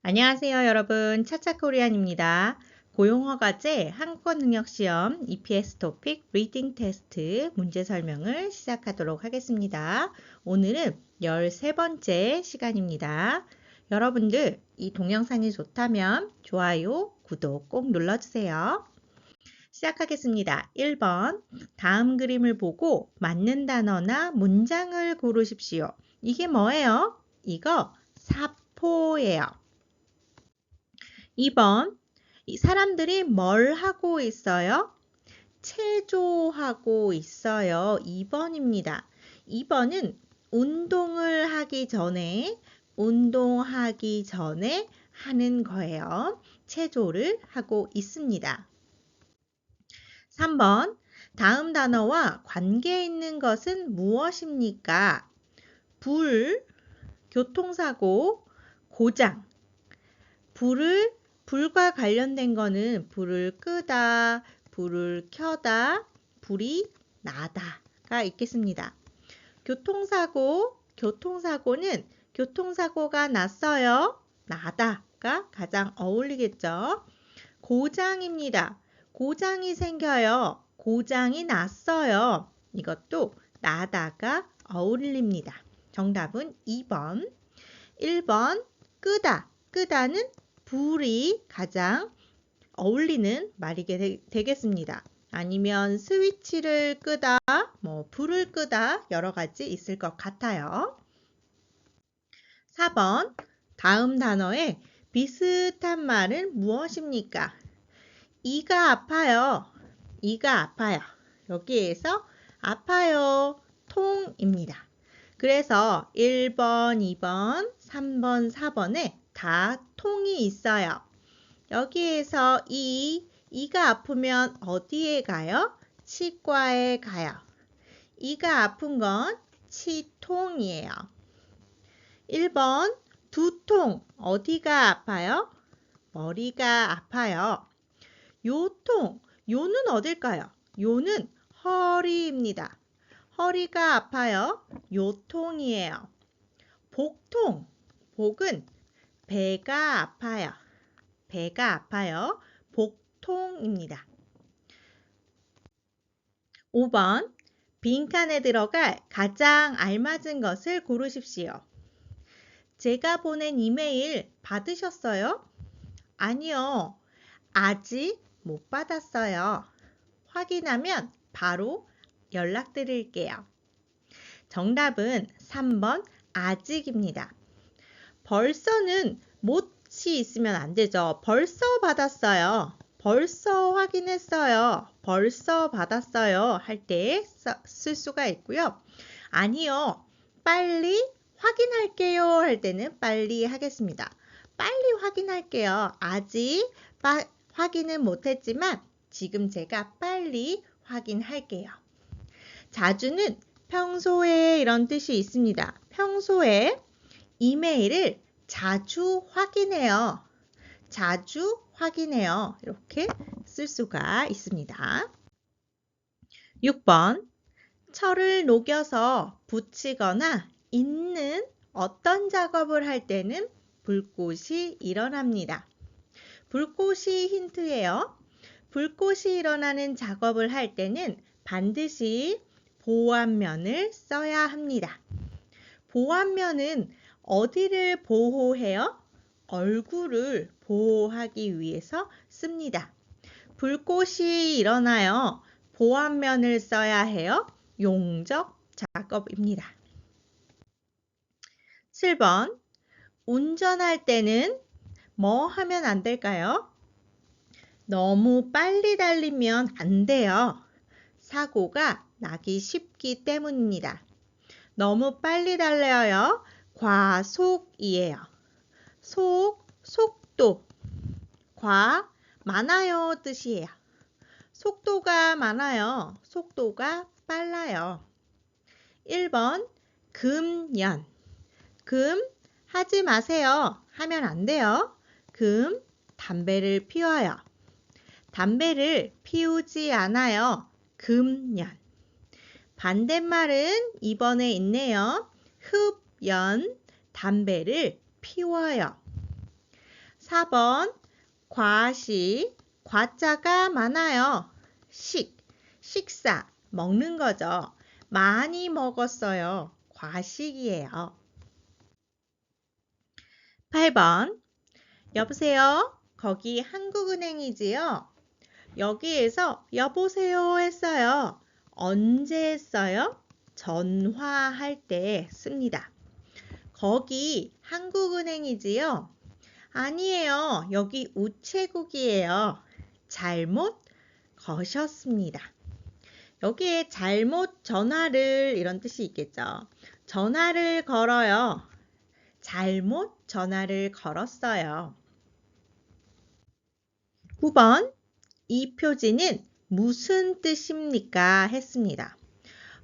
안녕하세요, 여러분. 차차코리안입니다. 고용허가제 한국어 능력 시험 EPS 토픽 리딩 테스트 문제 설명을 시작하도록 하겠습니다. 오늘은 13번째 시간입니다. 여러분들 이 동영상이 좋다면 좋아요, 구독 꼭 눌러주세요. 시작하겠습니다. 1번 다음 그림을 보고 맞는 단어나 문장을 고르십시오. 이게 뭐예요? 이거 사포예요. 2번 이 사람들이 뭘 하고 있어요? 체조하고 있어요. 2번입니다. 2번은 운동하기 전에 하는 거예요. 체조를 하고 있습니다. 3번 다음 단어와 관계 있는 것은 무엇입니까? 불, 교통사고, 고장. 불과 관련된 거는 불을 끄다, 불을 켜다, 불이 나다가 있겠습니다. 교통사고는 교통사고가 났어요. 나다가 가장 어울리겠죠. 고장입니다. 고장이 생겨요. 고장이 났어요. 이것도 나다가 어울립니다. 정답은 2번. 1번 끄다는 불이 가장 어울리는 말이 되겠습니다. 아니면 스위치를 끄다, 불을 끄다 여러 가지 있을 것 같아요. 4번 다음 단어에 비슷한 말은 무엇입니까? 이가 아파요. 여기에서 아파요. 통입니다. 그래서 1번, 2번, 3번, 4번에 다 통이 있어요. 여기에서 이가 아프면 어디에 가요? 치과에 가요. 이가 아픈 건 치통이에요. 1번 두통 어디가 아파요? 머리가 아파요. 요는 어딜까요? 요는 허리입니다. 허리가 아파요. 요통이에요. 복은 배가 아파요. 복통입니다. 5번 빈칸에 들어갈 가장 알맞은 것을 고르십시오. 제가 보낸 이메일 받으셨어요? 아니요. 아직 못 받았어요. 확인하면 바로 연락드릴게요. 정답은 3번 아직입니다. 벌써는 못이 있으면 안 되죠. 벌써 받았어요. 벌써 확인했어요. 벌써 받았어요. 할 때 쓸 수가 있고요. 아니요. 빨리 확인할게요. 할 때는 빨리 하겠습니다. 빨리 확인할게요. 아직 확인은 못했지만 지금 제가 빨리 확인할게요. 자주는 평소에 이런 뜻이 있습니다. 평소에 이메일을 자주 확인해요. 이렇게 쓸 수가 있습니다. 6번 철을 녹여서 붙이거나 잇는 어떤 작업을 할 때는 불꽃이 일어납니다. 불꽃이 힌트예요. 불꽃이 일어나는 작업을 할 때는 반드시 보완면을 써야 합니다. 보완면은 어디를 보호해요? 얼굴을 보호하기 위해서 씁니다. 불꽃이 일어나요. 보완면을 써야 해요. 용접 작업입니다. 7번 운전할 때는 뭐 하면 안 될까요? 너무 빨리 달리면 안 돼요. 사고가 나기 쉽기 때문입니다. 너무 빨리 달려요. 과속이에요. 속도. 많아요 뜻이에요. 속도가 많아요. 속도가 빨라요. 1번 금연. 하지 마세요. 하면 안 돼요. 담배를 피워요. 담배를 피우지 않아요. 금연. 반대말은 2번에 있네요. 흡연, 담배를 피워요. 4번 과식, 과자가 많아요. 식사, 먹는 거죠. 많이 먹었어요. 과식이에요. 8번 여보세요? 거기 한국은행이지요? 여기에서 여보세요 했어요. 언제 했어요? 전화할 때 씁니다. 거기 한국은행이지요? 아니에요. 여기 우체국이에요. 잘못 거셨습니다. 여기에 잘못 전화를 이런 뜻이 있겠죠. 전화를 걸어요. 잘못 전화를 걸었어요. 9번 이 표지는 무슨 뜻입니까? 했습니다.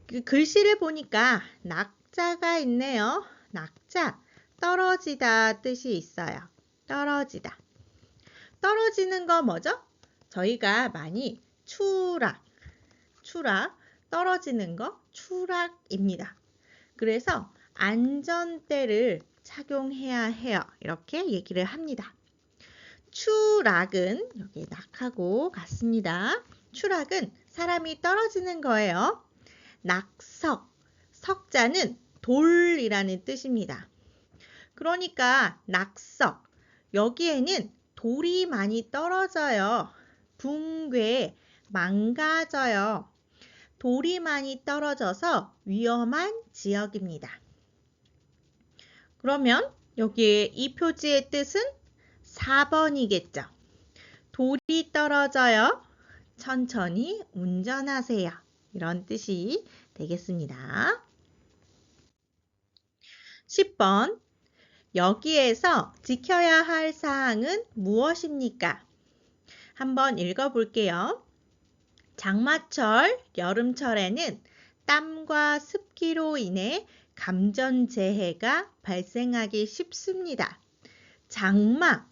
그 글씨를 보니까 낙자가 있네요. 낙자, 떨어지다 뜻이 있어요. 떨어지다. 떨어지는 거 뭐죠? 저희가 많이 추락, 떨어지는 거 추락입니다. 그래서 안전대를 착용해야 해요. 이렇게 얘기를 합니다. 추락은 여기 낙하고 같습니다. 추락은 사람이 떨어지는 거예요. 낙석, 석자는 돌이라는 뜻입니다. 그러니까 낙석, 여기에는 돌이 많이 떨어져요. 붕괴, 망가져요. 돌이 많이 떨어져서 위험한 지역입니다. 그러면 여기에 이 표지의 뜻은 4번이겠죠. 돌이 떨어져요. 천천히 운전하세요. 이런 뜻이 되겠습니다. 10번 여기에서 지켜야 할 사항은 무엇입니까? 한번 읽어볼게요. 장마철, 여름철에는 땀과 습기로 인해 감전재해가 발생하기 쉽습니다. 장마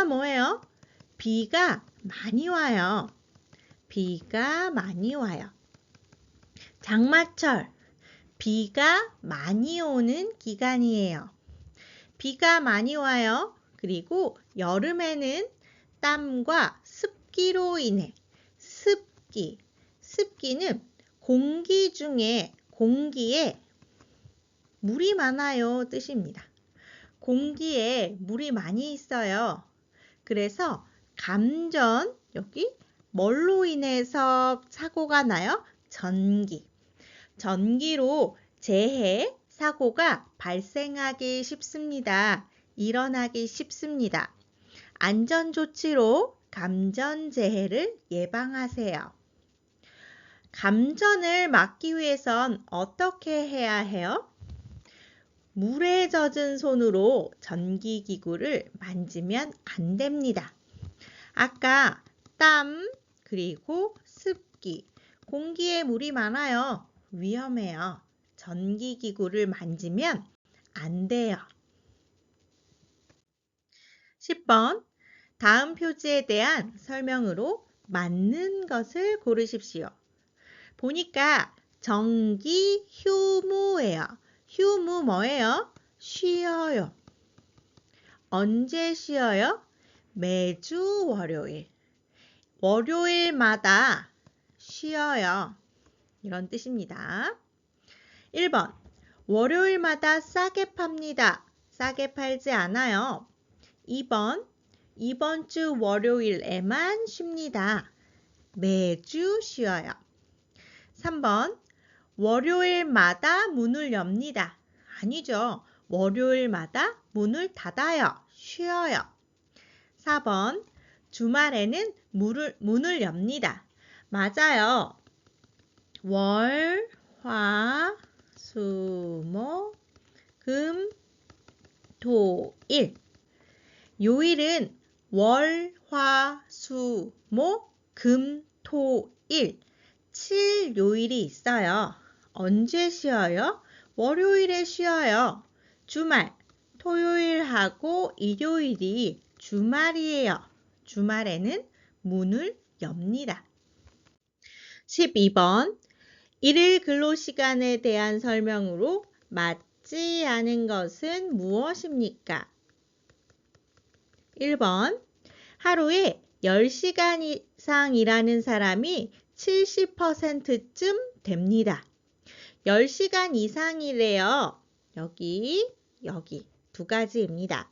뭐예요? 비가 많이 와요. 비가 많이 와요. 장마철, 비가 많이 오는 기간이에요. 비가 많이 와요. 그리고 여름에는 땀과 습기로 인해 습기는 공기 중에 공기에 물이 많아요 뜻입니다. 공기에 물이 많이 있어요. 그래서 감전 여기 뭘로 인해서 사고가 나요? 전기로 재해 사고가 발생하기 쉽습니다. 일어나기 쉽습니다. 안전조치로 감전재해를 예방하세요. 감전을 막기 위해선 어떻게 해야 해요? 물에 젖은 손으로 전기기구를 만지면 안 됩니다. 아까 땀 그리고 습기, 공기에 물이 많아요. 위험해요. 전기기구를 만지면 안 돼요. 10번 다음 표지에 대한 설명으로 맞는 것을 고르십시오. 보니까 정기 휴무예요. 휴무 뭐예요? 쉬어요. 언제 쉬어요? 매주 월요일. 월요일마다 쉬어요. 이런 뜻입니다. 1번 월요일마다 싸게 팝니다. 싸게 팔지 않아요. 2번 이번 주 월요일에만 쉽니다. 매주 쉬어요. 3번 월요일마다 문을 엽니다. 아니죠. 월요일마다 문을 닫아요. 쉬어요. 4번 주말에는 문을 엽니다. 맞아요. 월, 화, 수, 목, 금, 토, 일. 요일은 월, 화, 수, 목, 금, 토, 일. 7요일이 있어요. 언제 쉬어요? 월요일에 쉬어요. 주말, 토요일하고 일요일이 주말이에요. 주말에는 문을 엽니다. 12번 일일 근로시간에 대한 설명으로 맞지 않은 것은 무엇입니까? 1번. 하루에 10시간 이상 일하는 사람이 70%쯤 됩니다. 10시간 이상이래요. 여기 두 가지입니다.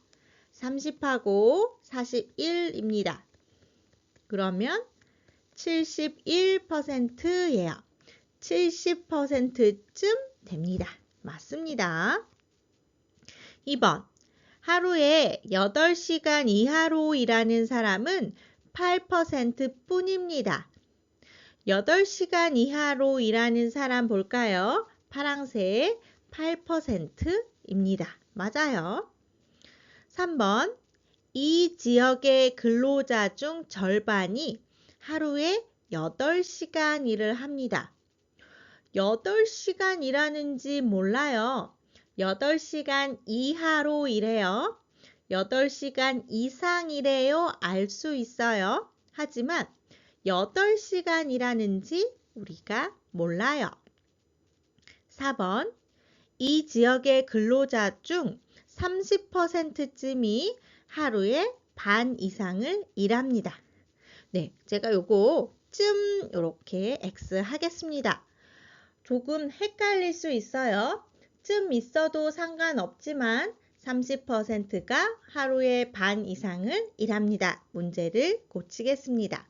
30하고 41입니다. 그러면 71%예요. 70%쯤 됩니다. 맞습니다. 2번. 하루에 8시간 이하로 일하는 사람은 8% 뿐입니다. 8시간 이하로 일하는 사람 볼까요? 파랑색 8%입니다. 맞아요. 3번. 이 지역의 근로자 중 절반이 하루에 8시간 일을 합니다. 8시간 일하는지 몰라요. 8시간 이하로 일해요. 8시간 이상 일해요. 알 수 있어요. 하지만 8시간 일하는지 우리가 몰라요. 4번. 이 지역의 근로자 중 30%쯤이 하루에 반 이상을 일합니다. 네, 제가 요거 이렇게 X 하겠습니다. 조금 헷갈릴 수 있어요. 있어도 상관없지만 30%가 하루에 반 이상을 일합니다. 문제를 고치겠습니다.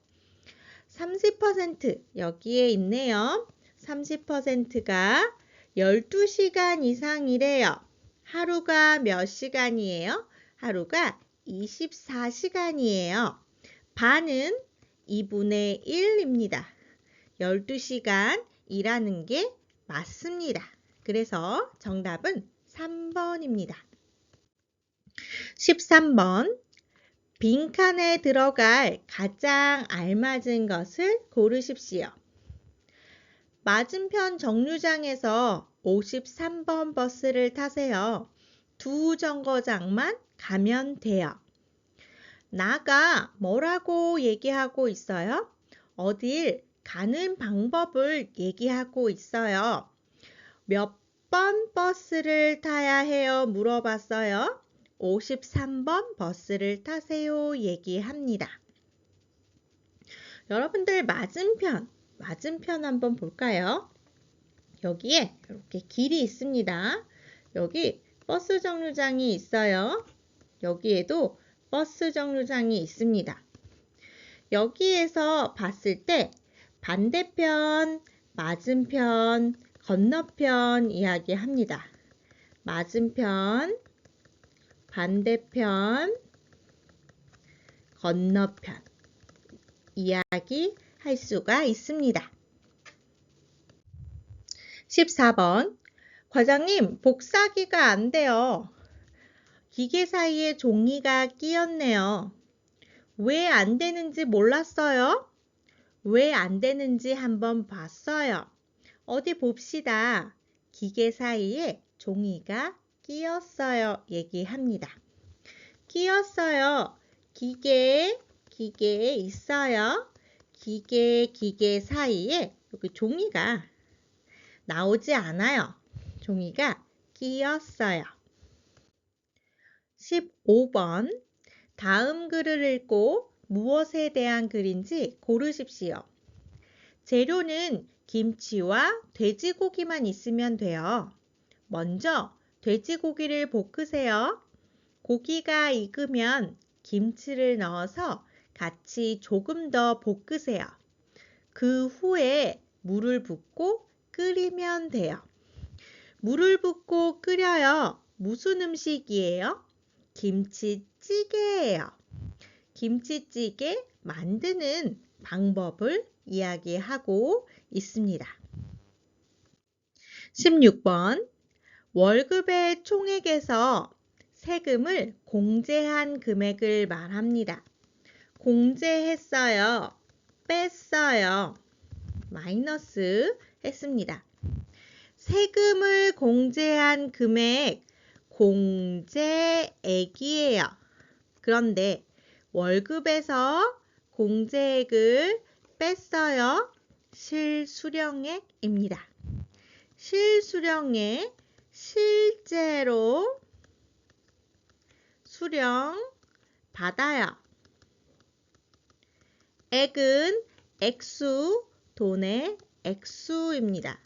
30% 여기에 있네요. 30%가 12시간 이상 일해요. 하루가 몇 시간이에요? 하루가 24시간이에요. 반은 2분의 1입니다. 12시간 일하는 게 맞습니다. 그래서 정답은 3번입니다. 13번. 빈칸에 들어갈 가장 알맞은 것을 고르십시오. 맞은편 정류장에서 53번 버스를 타세요. 두 정거장만 가면 돼요. 나가 뭐라고 얘기하고 있어요? 어딜 가는 방법을 얘기하고 있어요. 몇 번 버스를 타야 해요? 물어봤어요. 53번 버스를 타세요. 얘기합니다. 여러분들 맞은편 한번 볼까요? 여기에 이렇게 길이 있습니다. 여기 버스 정류장이 있어요. 여기에도 버스 정류장이 있습니다. 여기에서 봤을 때 반대편, 맞은편, 건너편 이야기합니다. 맞은편, 반대편, 건너편 이야기할 수가 있습니다. 14번. 과장님, 복사기가 안 돼요. 기계 사이에 종이가 끼었네요. 왜 안 되는지 몰랐어요? 왜 안 되는지 한번 봤어요. 어디 봅시다. 기계 사이에 종이가 끼었어요. 얘기합니다. 끼었어요. 기계에 있어요. 기계 사이에 여기 종이가 나오지 않아요. 종이가 끼었어요. 15번. 다음 글을 읽고 무엇에 대한 글인지 고르십시오. 재료는 김치와 돼지고기만 있으면 돼요. 먼저 돼지고기를 볶으세요. 고기가 익으면 김치를 넣어서 같이 조금 더 볶으세요. 그 후에 물을 붓고 끓이면 돼요. 물을 붓고 끓여요. 무슨 음식이에요? 김치찌개예요. 김치찌개 만드는 방법을 이야기하고 있습니다. 16번. 월급의 총액에서 세금을 공제한 금액을 말합니다. 공제했어요. 뺐어요. 마이너스 했습니다. 세금을 공제한 금액 공제액이에요. 그런데 월급에서 공제액을 뺐어요. 실수령액입니다. 실수령액 실제로 수령 받아요. 액은 액수, 돈의 액수입니다.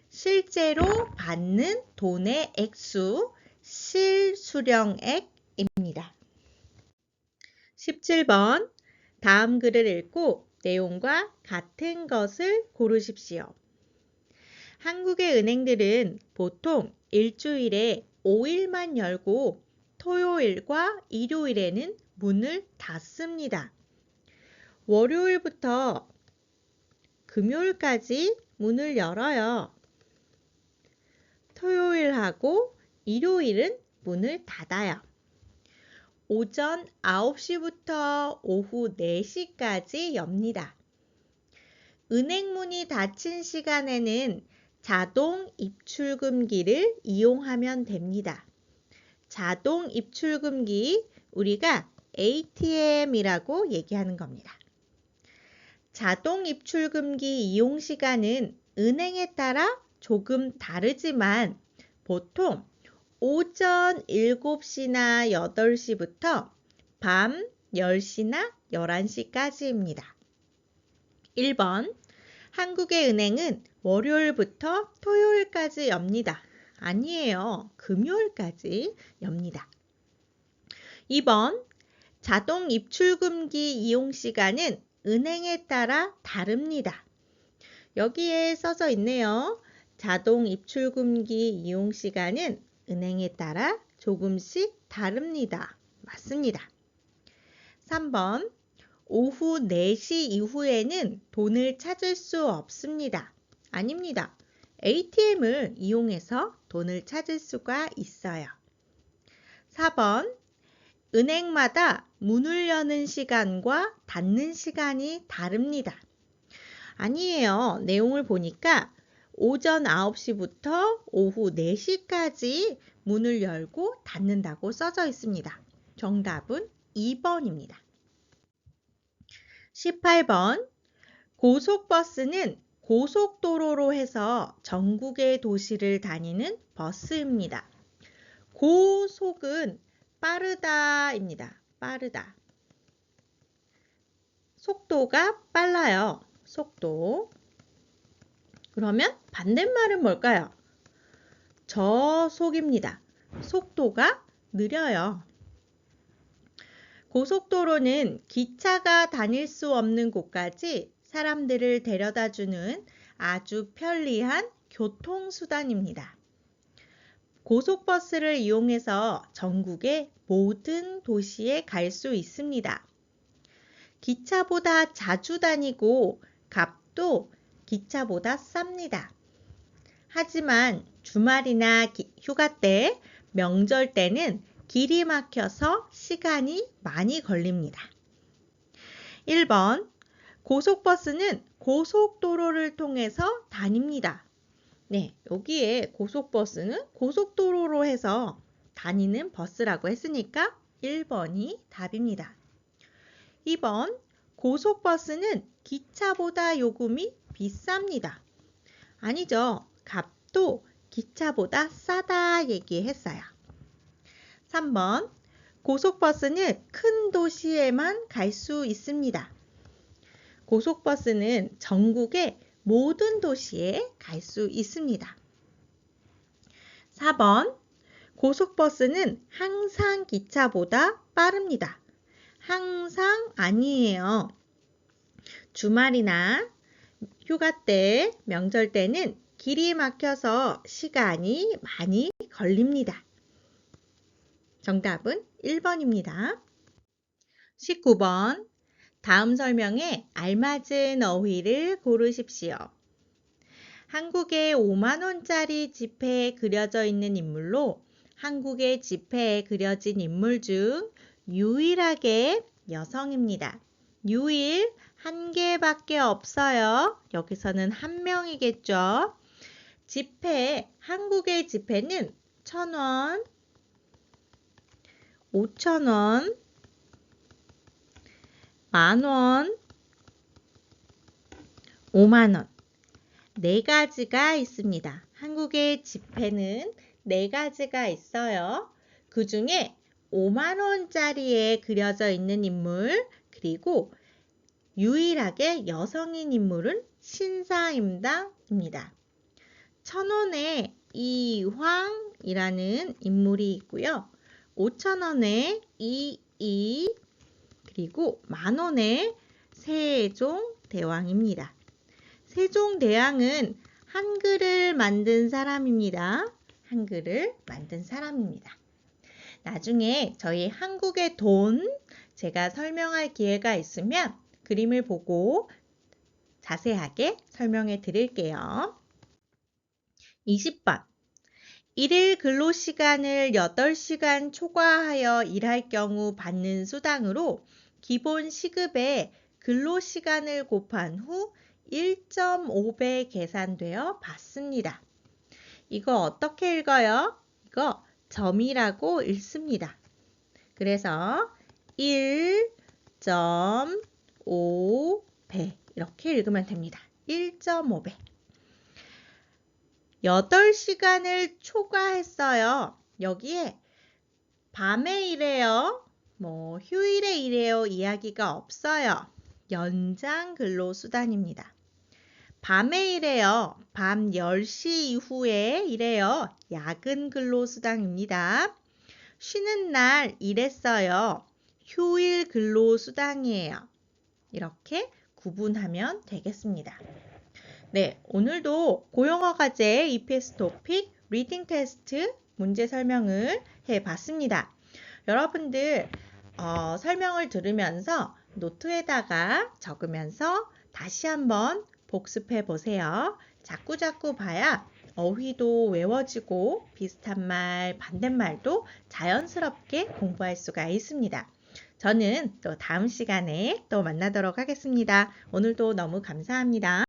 실제로 받는 돈의 액수, 실수령액입니다. 17번, 다음 글을 읽고 내용과 같은 것을 고르십시오. 한국의 은행들은 보통 일주일에 5일만 열고 토요일과 일요일에는 문을 닫습니다. 월요일부터 금요일까지 문을 열어요. 토요일하고 일요일은 문을 닫아요. 오전 9시부터 오후 4시까지 엽니다. 은행 문이 닫힌 시간에는 자동 입출금기를 이용하면 됩니다. 자동 입출금기, 우리가 ATM이라고 얘기하는 겁니다. 자동 입출금기 이용 시간은 은행에 따라 조금 다르지만 보통 오전 7시나 8시부터 밤 10시나 11시까지입니다. 1번, 한국의 은행은 월요일부터 토요일까지 엽니다. 아니에요. 금요일까지 엽니다. 2번, 자동 입출금기 이용 시간은 은행에 따라 다릅니다. 여기에 써져 있네요. 자동 입출금기 이용 시간은 은행에 따라 조금씩 다릅니다. 맞습니다. 3번, 오후 4시 이후에는 돈을 찾을 수 없습니다. 아닙니다. ATM을 이용해서 돈을 찾을 수가 있어요. 4번, 은행마다 문을 여는 시간과 닫는 시간이 다릅니다. 아니에요. 내용을 보니까 오전 9시부터 오후 4시까지 문을 열고 닫는다고 써져 있습니다. 정답은 2번입니다. 18번, 고속버스는 고속도로로 해서 전국의 도시를 다니는 버스입니다. 고속은 빠르다입니다. 빠르다. 속도가 빨라요. 속도. 그러면 반대말은 뭘까요? 저속입니다. 속도가 느려요. 고속도로는 기차가 다닐 수 없는 곳까지 사람들을 데려다주는 아주 편리한 교통수단입니다. 고속버스를 이용해서 전국의 모든 도시에 갈 수 있습니다. 기차보다 자주 다니고 값도 기차보다 쌉니다. 하지만 주말이나 휴가 때, 명절 때는 길이 막혀서 시간이 많이 걸립니다. 1번, 고속버스는 고속도로를 통해서 다닙니다. 네, 여기에 고속버스는 고속도로로 해서 다니는 버스라고 했으니까 1번이 답입니다. 2번, 고속버스는 기차보다 요금이 비쌉니다. 아니죠. 값도 기차보다 싸다 얘기했어요. 3번, 고속버스는 큰 도시에만 갈 수 있습니다. 고속버스는 전국의 모든 도시에 갈 수 있습니다. 4번, 고속버스는 항상 기차보다 빠릅니다. 항상 아니에요. 주말이나 휴가 때, 명절 때는 길이 막혀서 시간이 많이 걸립니다. 정답은 1번입니다. 19번, 다음 설명에 알맞은 어휘를 고르십시오. 한국의 5만원짜리 지폐에 그려져 있는 인물로 한국의 지폐에 그려진 인물 중 유일하게 여성입니다. 유일 한 개밖에 없어요. 여기서는 한 명이겠죠. 지폐, 한국의 지폐는 1,000원, 5,000원, 만원, 5만원. 네 가지가 있습니다. 한국의 지폐는 네 가지가 있어요. 그 중에 5만 원짜리에 그려져 있는 인물, 그리고 유일하게 여성인 인물은 신사임당입니다. 1,000원에 이황이라는 인물이 있고요. 5,000원에 이이, 그리고 10,000원에 세종대왕입니다. 세종대왕은 한글을 만든 사람입니다. 한글을 만든 사람입니다. 나중에 저희 한국의 돈 제가 설명할 기회가 있으면 그림을 보고 자세하게 설명해 드릴게요. 20번. 일일 근로시간을 8시간 초과하여 일할 경우 받는 수당으로 기본 시급의 근로시간을 곱한 후 1.5배 계산되어 받습니다. 이거 어떻게 읽어요? 이거 점이라고 읽습니다. 그래서 1.5배 이렇게 읽으면 됩니다. 1.5배. 8시간을 초과했어요. 여기에 밤에 일해요. 휴일에 일해요. 이야기가 없어요. 연장 근로수당입니다. 밤에 일해요. 밤 10시 이후에 일해요. 야근 근로수당입니다. 쉬는 날 일했어요. 휴일 근로수당이에요. 이렇게 구분하면 되겠습니다. 네, 오늘도 고영어 과제 EPS 토픽 리딩 테스트 문제 설명을 해봤습니다. 여러분들 설명을 들으면서 노트에다가 적으면서 다시 한번 복습해 보세요. 자꾸자꾸 봐야 어휘도 외워지고 비슷한 말, 반대말도 자연스럽게 공부할 수가 있습니다. 저는 또 다음 시간에 또 만나도록 하겠습니다. 오늘도 너무 감사합니다.